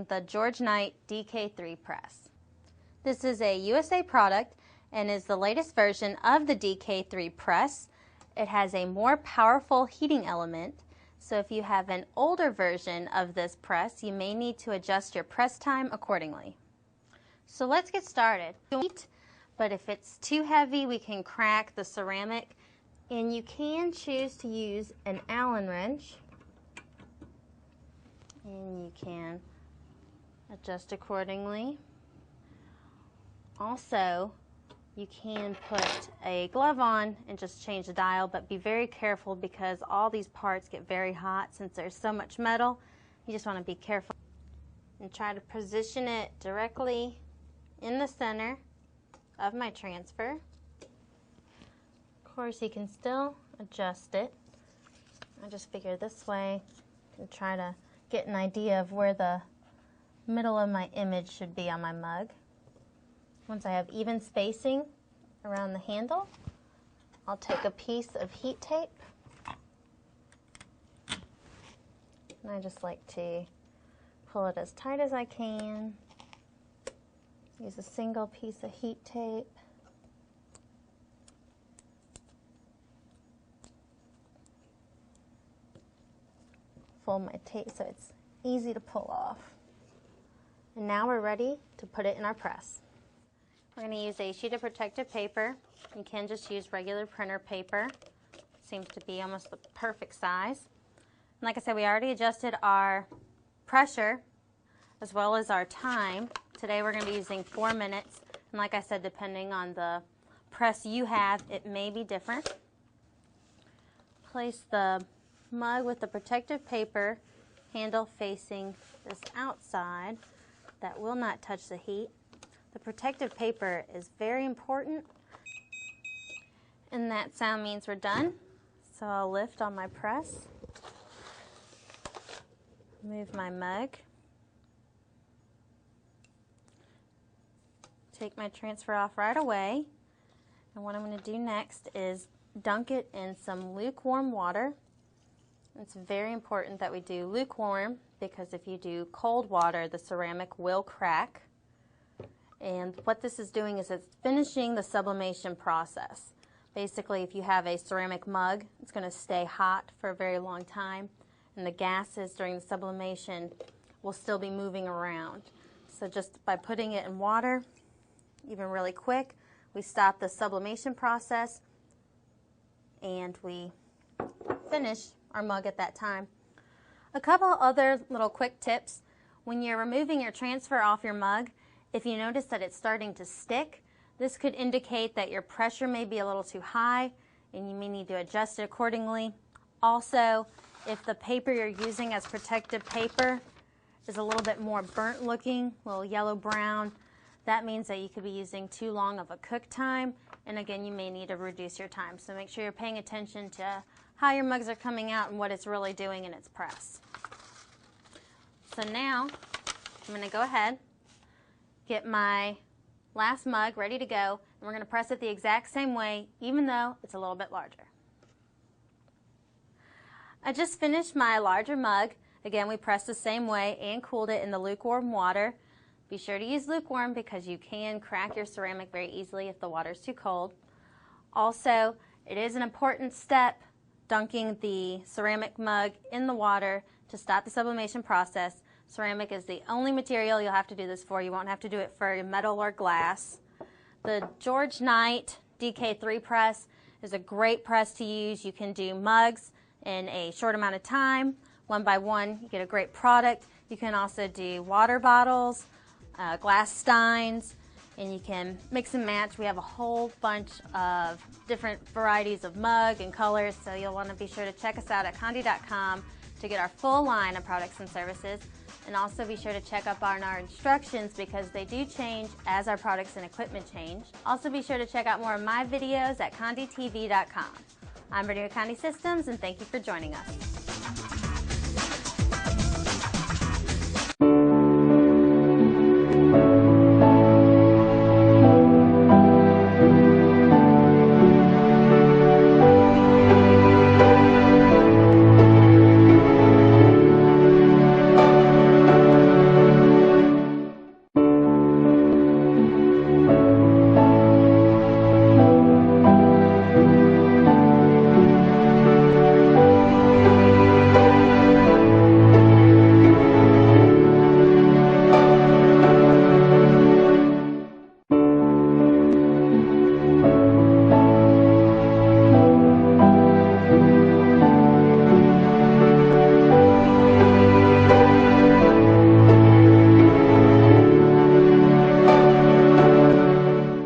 using the George Knight DK3 press. This is a USA product and is the latest version of the DK3 press. It has a more powerful heating element, so if you have an older version of this press, you may need to adjust your press time accordingly. So let's get started. But if it's too heavy, we can crack the ceramic, and you can choose to use an Allen wrench, and you can adjust accordingly. Also, you can put a glove on and just change the dial, but be very careful because all these parts get very hot since there's so much metal. You just want to be careful and try to position it directly in the center of my transfer. Of course, you can still adjust it. I just figure this way I can try to get an idea of where the middle of my image should be on my mug. Once I have even spacing around the handle, I'll take a piece of heat tape, and I just like to pull it as tight as I can. Use a single piece of heat tape. Fold my tape so it's easy to pull off. And now we're ready to put it in our press. We're going to use a sheet of protective paper. You can just use regular printer paper. Seems to be almost the perfect size. And like I said, we already adjusted our pressure as well as our time. Today we're going to be using 4 minutes. And like I said, depending on the press you have, it may be different. Place the mug with the protective paper handle facing this outside. That will not touch the heat. The protective paper is very important, and that sound means we're done. So I'll lift on my press, move my mug, take my transfer off right away, and what I'm going to do next is dunk it in some lukewarm water. It's very important that we do lukewarm because if you do cold water, the ceramic will crack. And what this is doing is it's finishing the sublimation process. Basically, if you have a ceramic mug, it's going to stay hot for a very long time, and the gases during the sublimation will still be moving around. So just by putting it in water, even really quick, we stop the sublimation process and we finish our mug at that time. A couple other little quick tips. When you're removing your transfer off your mug, if you notice that it's starting to stick, this could indicate that your pressure may be a little too high and you may need to adjust it accordingly. Also, if the paper you're using as protective paper is a little bit more burnt looking, a little yellow brown, that means that you could be using too long of a cook time, and again, you may need to reduce your time. So make sure you're paying attention to how your mugs are coming out and what it's really doing in its press. So now I'm going to go ahead, get my last mug ready to go, and we're going to press it the exact same way, even though it's a little bit larger. I just finished my larger mug. Again, we pressed the same way and cooled it in the lukewarm water. Be sure to use lukewarm because you can crack your ceramic very easily if the water is too cold. Also, it is an important step dunking the ceramic mug in the water to stop the sublimation process. Ceramic is the only material you'll have to do this for. You won't have to do it for metal or glass. The George Knight DK3 press is a great press to use. You can do mugs in a short amount of time. One by one, you get a great product. You can also do water bottles, glass steins, and you can mix and match. We have a whole bunch of different varieties of mug and colors, so you'll want to be sure to check us out at condi.com to get our full line of products and services. And also be sure to check up on our instructions because they do change as our products and equipment change. Also be sure to check out more of my videos at conditv.com. I'm Brittany with Condi Systems, and thank you for joining us.